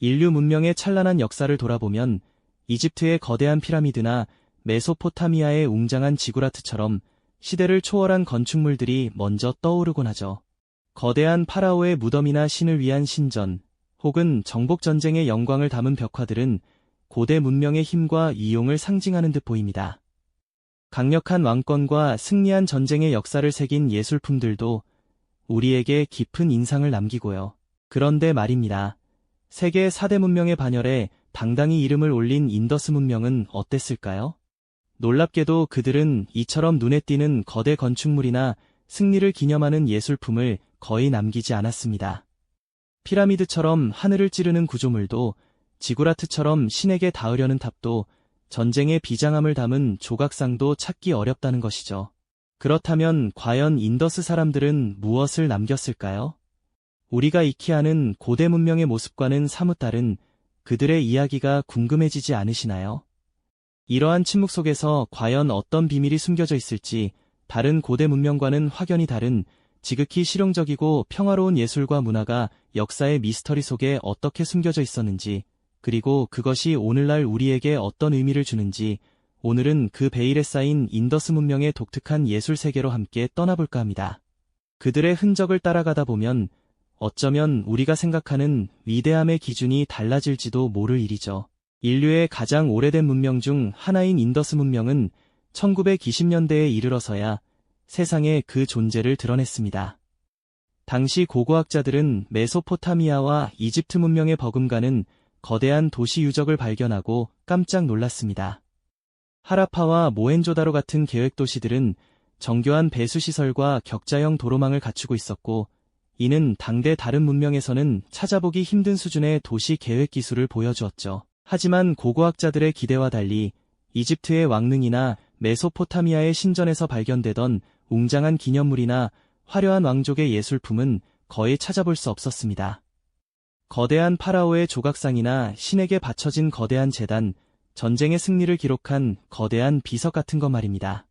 인류 문명의 찬란한 역사를 돌아보면 이집트의 거대한 피라미드나 메소포타미아의 웅장한 지구라트처럼 시대를 초월한 건축물들이 먼저 떠오르곤 하죠. 거대한 파라오의 무덤이나 신을 위한 신전, 혹은 정복전쟁의 영광을 담은 벽화들은 고대 문명의 힘과 이용을 상징하는 듯 보입니다. 강력한 왕권과 승리한 전쟁의 역사를 새긴 예술품들도 우리에게 깊은 인상을 남기고요. 그런데 말입니다. 세계 4대 문명의 반열에 당당히 이름을 올린 인더스 문명은 어땠을까요? 놀랍게도 그들은 이처럼 눈에 띄는 거대 건축물이나 승리를 기념하는 예술품을 거의 남기지 않았습니다. 피라미드처럼 하늘을 찌르는 구조물도, 지구라트처럼 신에게 닿으려는 탑도, 전쟁의 비장함을 담은 조각상도 찾기 어렵다는 것이죠. 그렇다면 과연 인더스 사람들은 무엇을 남겼을까요? 우리가 익히 아는 고대 문명의 모습과는 사뭇 다른 그들의 이야기가 궁금해지지 않으시나요? 이러한 침묵 속에서 과연 어떤 비밀이 숨겨져 있을지, 다른 고대 문명과는 확연히 다른 지극히 실용적이고 평화로운 예술과 문화가 역사의 미스터리 속에 어떻게 숨겨져 있었는지, 그리고 그것이 오늘날 우리에게 어떤 의미를 주는지, 오늘은 그 베일에 쌓인 인더스 문명의 독특한 예술 세계로 함께 떠나볼까 합니다. 그들의 흔적을 따라가다 보면 어쩌면 우리가 생각하는 위대함의 기준이 달라질지도 모를 일이죠. 인류의 가장 오래된 문명 중 하나인 인더스 문명은 1920년대에 이르러서야 세상에 그 존재를 드러냈습니다. 당시 고고학자들은 메소포타미아와 이집트 문명의 버금가는 거대한 도시 유적을 발견하고 깜짝 놀랐습니다. 하라파와 모헨조다로 같은 계획도시들은 정교한 배수시설과 격자형 도로망을 갖추고 있었고, 이는 당대 다른 문명에서는 찾아보기 힘든 수준의 도시 계획 기술을 보여주었죠. 하지만 고고학자들의 기대와 달리 이집트의 왕릉이나 메소포타미아의 신전에서 발견되던 웅장한 기념물이나 화려한 왕족의 예술품은 거의 찾아볼 수 없었습니다. 거대한 파라오의 조각상이나 신에게 바쳐진 거대한 제단, 전쟁의 승리를 기록한 거대한 비석 같은 것 말입니다.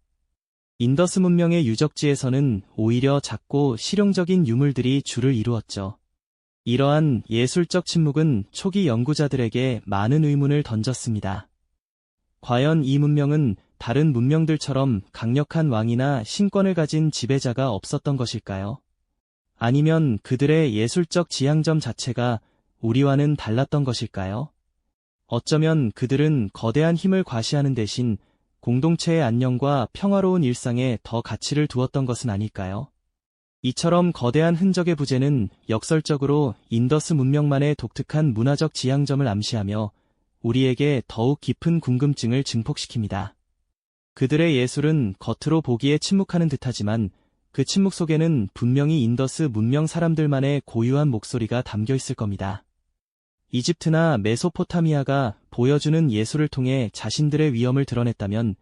인더스 문명의 유적지에서는 오히려 작고 실용적인 유물들이 주를 이루었죠. 이러한 예술적 침묵은 초기 연구자들에게 많은 의문을 던졌습니다. 과연 이 문명은 다른 문명들처럼 강력한 왕이나 신권을 가진 지배자가 없었던 것일까요? 아니면 그들의 예술적 지향점 자체가 우리와는 달랐던 것일까요? 어쩌면 그들은 거대한 힘을 과시하는 대신 공동체의 안녕과 평화로운 일상에 더 가치를 두었던 것은 아닐까요? 이처럼 거대한 흔적의 부재는 역설적으로 인더스 문명만의 독특한 문화적 지향점을 암시하며 우리에게 더욱 깊은 궁금증을 증폭시킵니다. 그들의 예술은 겉으로 보기에 침묵하는 듯하지만 그 침묵 속에는 분명히 인더스 문명 사람들만의 고유한 목소리가 담겨 있을 겁니다. 이집트나 메소포타미아가 보여주는 예술을 통해 자신들의 위엄을 드러냈다면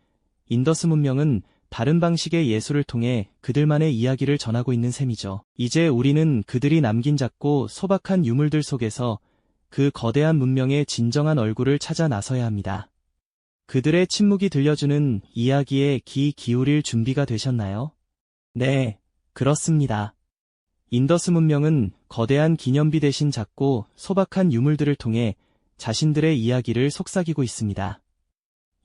인더스 문명은 다른 방식의 예술을 통해 그들만의 이야기를 전하고 있는 셈이죠. 이제 우리는 그들이 남긴 작고 소박한 유물들 속에서 그 거대한 문명의 진정한 얼굴을 찾아 나서야 합니다. 그들의 침묵이 들려주는 이야기에 귀 기울일 준비가 되셨나요? 네, 그렇습니다. 인더스 문명은 거대한 기념비 대신 작고 소박한 유물들을 통해 자신들의 이야기를 속삭이고 있습니다.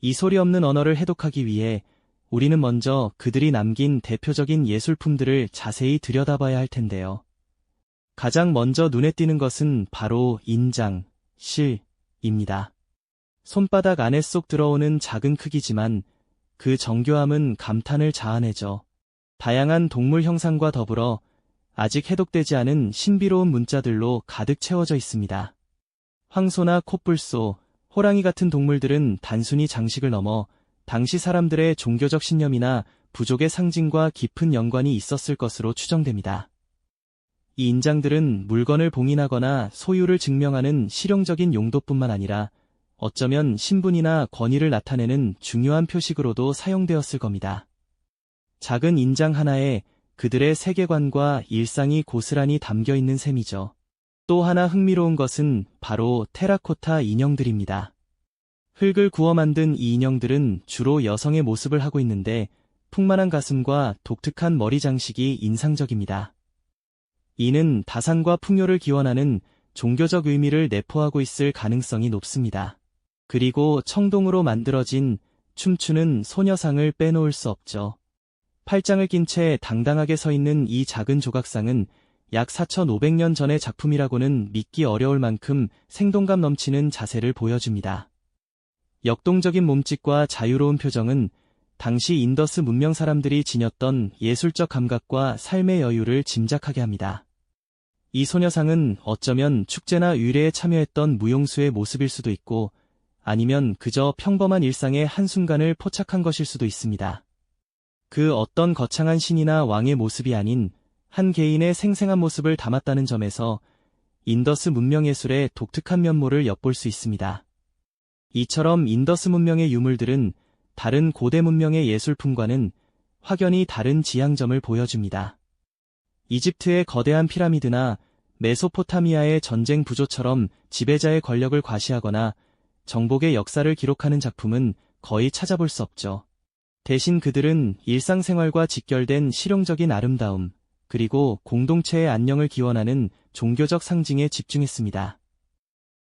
이 소리 없는 언어를 해독하기 위해 우리는 먼저 그들이 남긴 대표적인 예술품들을 자세히 들여다봐야 할 텐데요. 가장 먼저 눈에 띄는 것은 바로 인장, 실입니다. 손바닥 안에 쏙 들어오는 작은 크기지만 그 정교함은 감탄을 자아내죠. 다양한 동물 형상과 더불어 아직 해독되지 않은 신비로운 문자들로 가득 채워져 있습니다. 황소나 코뿔소, 호랑이 같은 동물들은 단순히 장식을 넘어 당시 사람들의 종교적 신념이나 부족의 상징과 깊은 연관이 있었을 것으로 추정됩니다. 이 인장들은 물건을 봉인하거나 소유를 증명하는 실용적인 용도뿐만 아니라 어쩌면 신분이나 권위를 나타내는 중요한 표식으로도 사용되었을 겁니다. 작은 인장 하나에 그들의 세계관과 일상이 고스란히 담겨 있는 셈이죠. 또 하나 흥미로운 것은 바로 테라코타 인형들입니다. 흙을 구워 만든 이 인형들은 주로 여성의 모습을 하고 있는데 풍만한 가슴과 독특한 머리 장식이 인상적입니다. 이는 다산과 풍요를 기원하는 종교적 의미를 내포하고 있을 가능성이 높습니다. 그리고 청동으로 만들어진 춤추는 소녀상을 빼놓을 수 없죠. 팔짱을 낀 채 당당하게 서 있는 이 작은 조각상은 약 4,500년 전의 작품이라고는 믿기 어려울 만큼 생동감 넘치는 자세를 보여줍니다. 역동적인 몸짓과 자유로운 표정은 당시 인더스 문명 사람들이 지녔던 예술적 감각과 삶의 여유를 짐작하게 합니다. 이 소녀상은 어쩌면 축제나 의례에 참여했던 무용수의 모습일 수도 있고, 아니면 그저 평범한 일상의 한순간을 포착한 것일 수도 있습니다. 그 어떤 거창한 신이나 왕의 모습이 아닌 한 개인의 생생한 모습을 담았다는 점에서 인더스 문명 예술의 독특한 면모를 엿볼 수 있습니다. 이처럼 인더스 문명의 유물들은 다른 고대 문명의 예술품과는 확연히 다른 지향점을 보여줍니다. 이집트의 거대한 피라미드나 메소포타미아의 전쟁 부조처럼 지배자의 권력을 과시하거나 정복의 역사를 기록하는 작품은 거의 찾아볼 수 없죠. 대신 그들은 일상생활과 직결된 실용적인 아름다움, 그리고 공동체의 안녕을 기원하는 종교적 상징에 집중했습니다.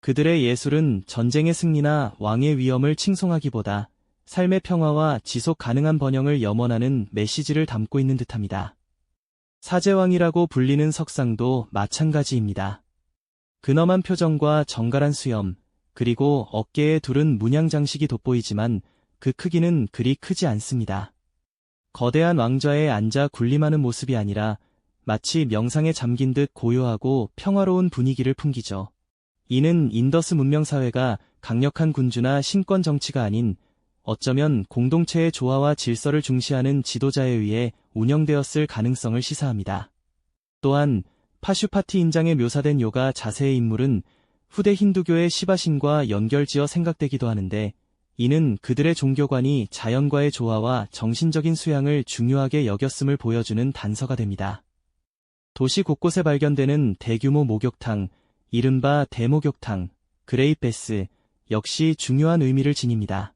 그들의 예술은 전쟁의 승리나 왕의 위엄을 칭송하기보다 삶의 평화와 지속 가능한 번영을 염원하는 메시지를 담고 있는 듯합니다. 사제왕이라고 불리는 석상도 마찬가지입니다. 근엄한 표정과 정갈한 수염, 그리고 어깨에 두른 문양 장식이 돋보이지만 그 크기는 그리 크지 않습니다. 거대한 왕좌에 앉아 군림하는 모습이 아니라 마치 명상에 잠긴 듯 고요하고 평화로운 분위기를 풍기죠. 이는 인더스 문명 사회가 강력한 군주나 신권 정치가 아닌 어쩌면 공동체의 조화와 질서를 중시하는 지도자에 의해 운영되었을 가능성을 시사합니다. 또한 파슈파티 인장에 묘사된 요가 자세의 인물은 후대 힌두교의 시바신과 연결지어 생각되기도 하는데, 이는 그들의 종교관이 자연과의 조화와 정신적인 수양을 중요하게 여겼음을 보여주는 단서가 됩니다. 도시 곳곳에 발견되는 대규모 목욕탕, 이른바 대목욕탕, 그레이베스, 역시 중요한 의미를 지닙니다.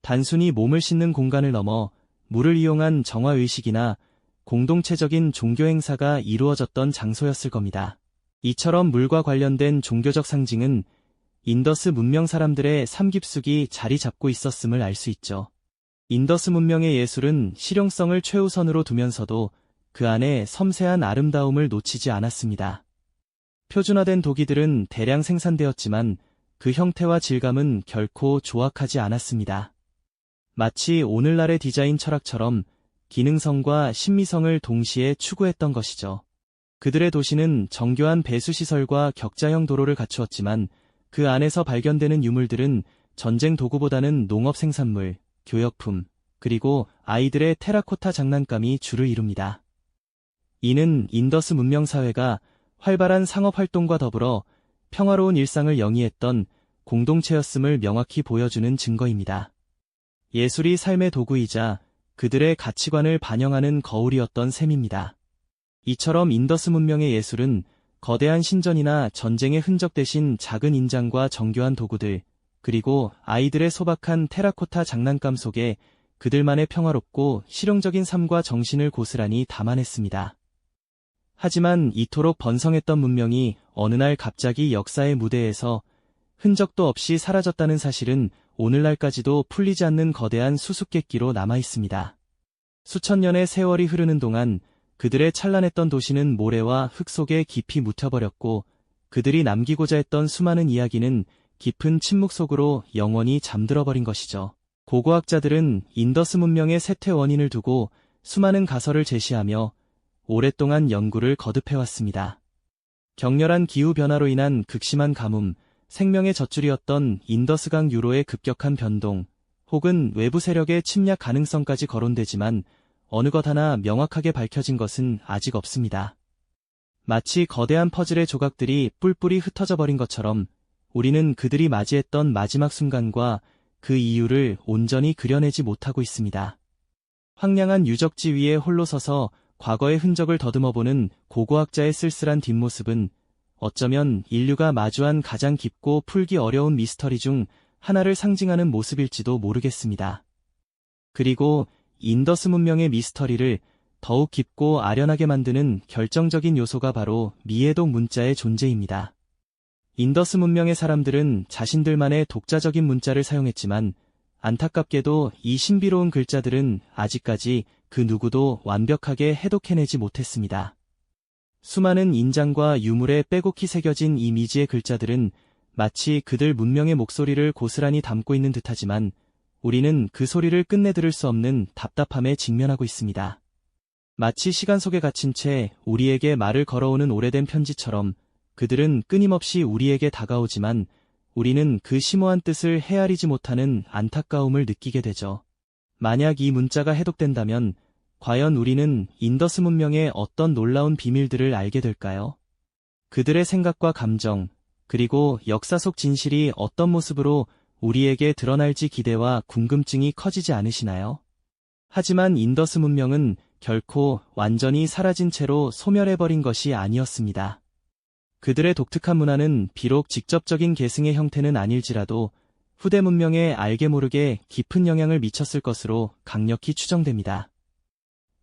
단순히 몸을 씻는 공간을 넘어 물을 이용한 정화의식이나 공동체적인 종교 행사가 이루어졌던 장소였을 겁니다. 이처럼 물과 관련된 종교적 상징은 인더스 문명 사람들의 삶 깊숙이 자리 잡고 있었음을 알 수 있죠. 인더스 문명의 예술은 실용성을 최우선으로 두면서도 그 안에 섬세한 아름다움을 놓치지 않았습니다. 표준화된 도기들은 대량 생산되었지만 그 형태와 질감은 결코 조악하지 않았습니다. 마치 오늘날의 디자인 철학처럼 기능성과 신미성을 동시에 추구했던 것이죠. 그들의 도시는 정교한 배수시설과 격자형 도로를 갖추었지만 그 안에서 발견되는 유물들은 전쟁 도구보다는 농업 생산물, 교역품, 그리고 아이들의 테라코타 장난감이 주를 이룹니다. 이는 인더스 문명 사회가 활발한 상업 활동과 더불어 평화로운 일상을 영위했던 공동체였음을 명확히 보여주는 증거입니다. 예술이 삶의 도구이자 그들의 가치관을 반영하는 거울이었던 셈입니다. 이처럼 인더스 문명의 예술은 거대한 신전이나 전쟁의 흔적 대신 작은 인장과 정교한 도구들, 그리고 아이들의 소박한 테라코타 장난감 속에 그들만의 평화롭고 실용적인 삶과 정신을 고스란히 담아냈습니다. 하지만 이토록 번성했던 문명이 어느 날 갑자기 역사의 무대에서 흔적도 없이 사라졌다는 사실은 오늘날까지도 풀리지 않는 거대한 수수께끼로 남아있습니다. 수천 년의 세월이 흐르는 동안 그들의 찬란했던 도시는 모래와 흙 속에 깊이 묻혀버렸고, 그들이 남기고자 했던 수많은 이야기는 깊은 침묵 속으로 영원히 잠들어버린 것이죠. 고고학자들은 인더스 문명의 쇠퇴 원인을 두고 수많은 가설을 제시하며 오랫동안 연구를 거듭해왔습니다. 격렬한 기후변화로 인한 극심한 가뭄, 생명의 젖줄이었던 인더스강 유로의 급격한 변동, 혹은 외부 세력의 침략 가능성까지 거론되지만 어느 것 하나 명확하게 밝혀진 것은 아직 없습니다. 마치 거대한 퍼즐의 조각들이 뿔뿔이 흩어져 버린 것처럼 우리는 그들이 맞이했던 마지막 순간과 그 이유를 온전히 그려내지 못하고 있습니다. 황량한 유적지 위에 홀로 서서 과거의 흔적을 더듬어보는 고고학자의 쓸쓸한 뒷모습은 어쩌면 인류가 마주한 가장 깊고 풀기 어려운 미스터리 중 하나를 상징하는 모습일지도 모르겠습니다. 그리고 인더스 문명의 미스터리를 더욱 깊고 아련하게 만드는 결정적인 요소가 바로 미해독 문자의 존재입니다. 인더스 문명의 사람들은 자신들만의 독자적인 문자를 사용했지만 안타깝게도 이 신비로운 글자들은 아직까지 그 누구도 완벽하게 해독해내지 못했습니다. 수많은 인장과 유물에 빼곡히 새겨진 이 미지의 글자들은 마치 그들 문명의 목소리를 고스란히 담고 있는 듯하지만 우리는 그 소리를 끝내 들을 수 없는 답답함에 직면하고 있습니다. 마치 시간 속에 갇힌 채 우리에게 말을 걸어오는 오래된 편지처럼 그들은 끊임없이 우리에게 다가오지만 우리는 그 심오한 뜻을 헤아리지 못하는 안타까움을 느끼게 되죠. 만약 이 문자가 해독된다면 과연 우리는 인더스 문명의 어떤 놀라운 비밀들을 알게 될까요? 그들의 생각과 감정, 그리고 역사 속 진실이 어떤 모습으로 우리에게 드러날지 기대와 궁금증이 커지지 않으시나요? 하지만 인더스 문명은 결코 완전히 사라진 채로 소멸해버린 것이 아니었습니다. 그들의 독특한 문화는 비록 직접적인 계승의 형태는 아닐지라도 후대 문명에 알게 모르게 깊은 영향을 미쳤을 것으로 강력히 추정됩니다.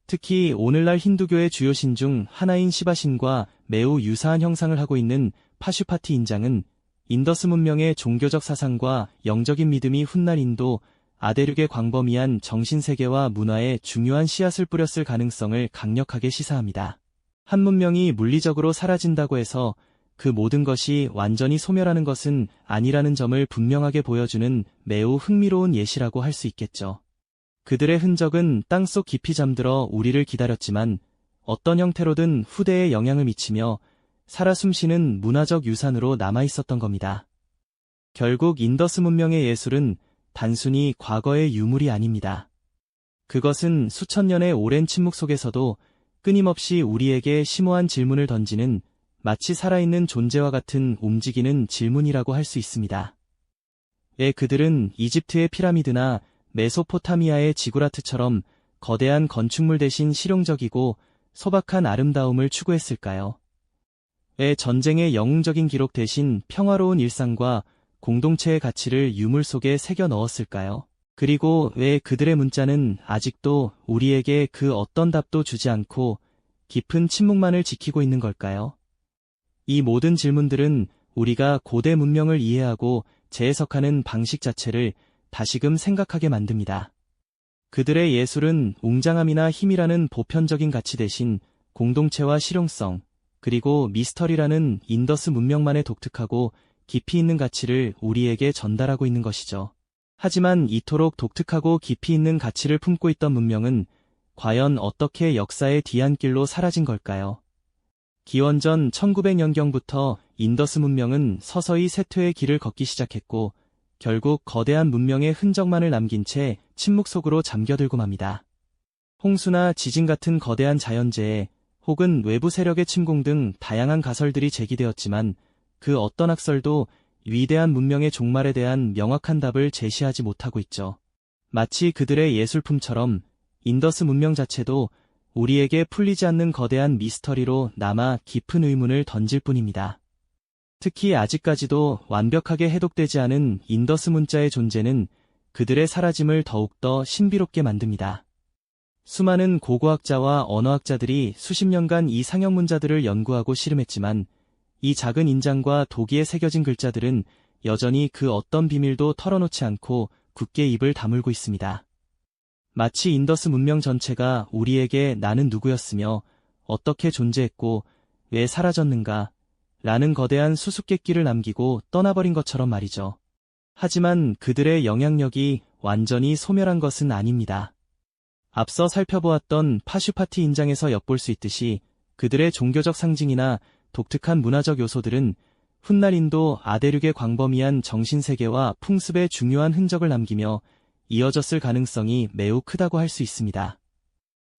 특히 오늘날 힌두교의 주요 신 중 하나인 시바신과 매우 유사한 형상을 하고 있는 파슈파티 인장은 인더스 문명의 종교적 사상과 영적인 믿음이 훗날 인도, 아대륙의 광범위한 정신세계와 문화에 중요한 씨앗을 뿌렸을 가능성을 강력하게 시사합니다. 한 문명이 물리적으로 사라진다고 해서 그 모든 것이 완전히 소멸하는 것은 아니라는 점을 분명하게 보여주는 매우 흥미로운 예시라고 할 수 있겠죠. 그들의 흔적은 땅속 깊이 잠들어 우리를 기다렸지만 어떤 형태로든 후대에 영향을 미치며 살아 숨쉬는 문화적 유산으로 남아있었던 겁니다. 결국 인더스 문명의 예술은 단순히 과거의 유물이 아닙니다. 그것은 수천 년의 오랜 침묵 속에서도 끊임없이 우리에게 심오한 질문을 던지는 마치 살아있는 존재와 같은 움직이는 질문이라고 할 수 있습니다. 왜 그들은 이집트의 피라미드나 메소포타미아의 지구라트처럼 거대한 건축물 대신 실용적이고 소박한 아름다움을 추구했을까요? 왜 전쟁의 영웅적인 기록 대신 평화로운 일상과 공동체의 가치를 유물 속에 새겨 넣었을까요? 그리고 왜 그들의 문자는 아직도 우리에게 그 어떤 답도 주지 않고 깊은 침묵만을 지키고 있는 걸까요? 이 모든 질문들은 우리가 고대 문명을 이해하고 재해석하는 방식 자체를 다시금 생각하게 만듭니다. 그들의 예술은 웅장함이나 힘이라는 보편적인 가치 대신 공동체와 실용성, 그리고 미스터리라는 인더스 문명만의 독특하고 깊이 있는 가치를 우리에게 전달하고 있는 것이죠. 하지만 이토록 독특하고 깊이 있는 가치를 품고 있던 문명은 과연 어떻게 역사의 뒤안길로 사라진 걸까요? 기원전 1900년경부터 인더스 문명은 서서히 쇠퇴의 길을 걷기 시작했고 결국 거대한 문명의 흔적만을 남긴 채 침묵 속으로 잠겨들고 맙니다. 홍수나 지진 같은 거대한 자연재해 혹은 외부 세력의 침공 등 다양한 가설들이 제기되었지만 그 어떤 학설도 위대한 문명의 종말에 대한 명확한 답을 제시하지 못하고 있죠. 마치 그들의 예술품처럼 인더스 문명 자체도 우리에게 풀리지 않는 거대한 미스터리로 남아 깊은 의문을 던질 뿐입니다. 특히 아직까지도 완벽하게 해독되지 않은 인더스 문자의 존재는 그들의 사라짐을 더욱더 신비롭게 만듭니다. 수많은 고고학자와 언어학자들이 수십 년간 이 상형 문자들을 연구하고 실험했지만 이 작은 인장과 도기에 새겨진 글자들은 여전히 그 어떤 비밀도 털어놓지 않고 굳게 입을 다물고 있습니다. 마치 인더스 문명 전체가 우리에게 나는 누구였으며 어떻게 존재했고 왜 사라졌는가 라는 거대한 수수께끼를 남기고 떠나버린 것처럼 말이죠. 하지만 그들의 영향력이 완전히 소멸한 것은 아닙니다. 앞서 살펴보았던 파슈파티 인장에서 엿볼 수 있듯이 그들의 종교적 상징이나 독특한 문화적 요소들은 훗날 인도 아대륙의 광범위한 정신세계와 풍습에 중요한 흔적을 남기며 이어졌을 가능성이 매우 크다고 할 수 있습니다.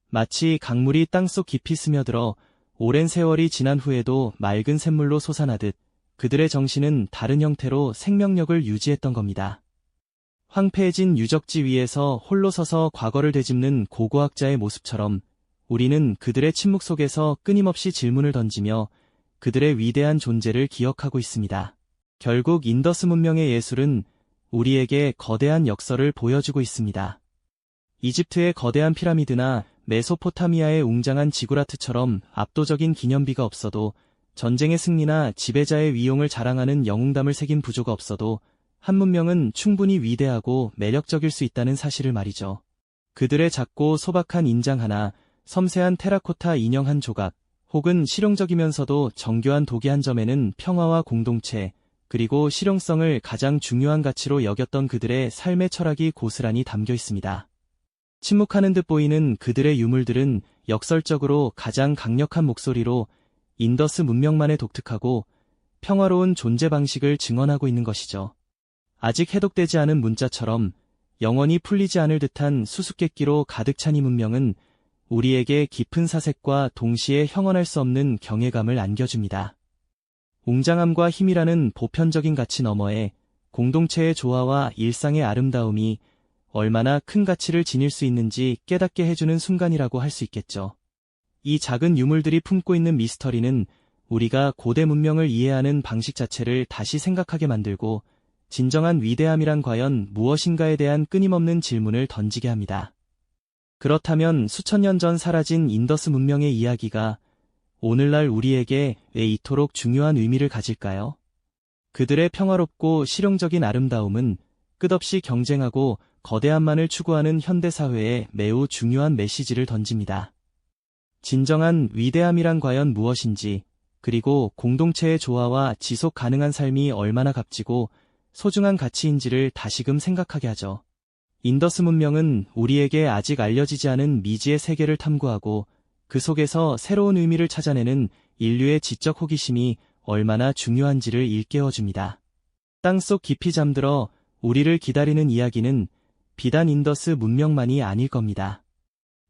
마치 강물이 땅속 깊이 스며들어 오랜 세월이 지난 후에도 맑은 샘물로 솟아나듯 그들의 정신은 다른 형태로 생명력을 유지했던 겁니다. 황폐해진 유적지 위에서 홀로 서서 과거를 되짚는 고고학자의 모습처럼 우리는 그들의 침묵 속에서 끊임없이 질문을 던지며 그들의 위대한 존재를 기억하고 있습니다. 결국 인더스 문명의 예술은 우리에게 거대한 역설을 보여주고 있습니다. 이집트의 거대한 피라미드나 메소포타미아의 웅장한 지구라트처럼 압도적인 기념비가 없어도 전쟁의 승리나 지배자의 위용을 자랑하는 영웅담을 새긴 부조가 없어도 한 문명은 충분히 위대하고 매력적일 수 있다는 사실을 말이죠. 그들의 작고 소박한 인장 하나, 섬세한 테라코타 인형 한 조각, 혹은 실용적이면서도 정교한 도기 한 점에는 평화와 공동체, 그리고 실용성을 가장 중요한 가치로 여겼던 그들의 삶의 철학이 고스란히 담겨 있습니다. 침묵하는 듯 보이는 그들의 유물들은 역설적으로 가장 강력한 목소리로 인더스 문명만의 독특하고 평화로운 존재 방식을 증언하고 있는 것이죠. 아직 해독되지 않은 문자처럼 영원히 풀리지 않을 듯한 수수께끼로 가득 찬 이 문명은 우리에게 깊은 사색과 동시에 형언할 수 없는 경외감을 안겨줍니다. 웅장함과 힘이라는 보편적인 가치 너머에 공동체의 조화와 일상의 아름다움이 얼마나 큰 가치를 지닐 수 있는지 깨닫게 해주는 순간이라고 할 수 있겠죠. 이 작은 유물들이 품고 있는 미스터리는 우리가 고대 문명을 이해하는 방식 자체를 다시 생각하게 만들고 진정한 위대함이란 과연 무엇인가에 대한 끊임없는 질문을 던지게 합니다. 그렇다면 수천 년 전 사라진 인더스 문명의 이야기가 오늘날 우리에게 왜 이토록 중요한 의미를 가질까요? 그들의 평화롭고 실용적인 아름다움은 끝없이 경쟁하고 거대함만을 추구하는 현대사회에 매우 중요한 메시지를 던집니다. 진정한 위대함이란 과연 무엇인지, 그리고 공동체의 조화와 지속 가능한 삶이 얼마나 값지고 소중한 가치인지를 다시금 생각하게 하죠. 인더스 문명은 우리에게 아직 알려지지 않은 미지의 세계를 탐구하고 그 속에서 새로운 의미를 찾아내는 인류의 지적 호기심이 얼마나 중요한지를 일깨워줍니다. 땅속 깊이 잠들어 우리를 기다리는 이야기는 비단 인더스 문명만이 아닐 겁니다.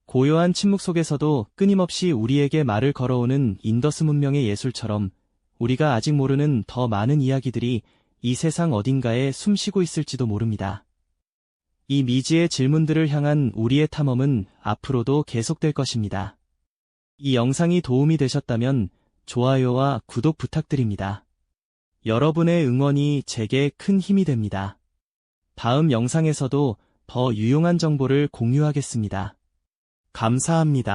고요한 침묵 속에서도 끊임없이 우리에게 말을 걸어오는 인더스 문명의 예술처럼 우리가 아직 모르는 더 많은 이야기들이 이 세상 어딘가에 숨쉬고 있을지도 모릅니다. 이 미지의 질문들을 향한 우리의 탐험은 앞으로도 계속될 것입니다. 이 영상이 도움이 되셨다면 좋아요와 구독 부탁드립니다. 여러분의 응원이 제게 큰 힘이 됩니다. 다음 영상에서도 더 유용한 정보를 공유하겠습니다. 감사합니다.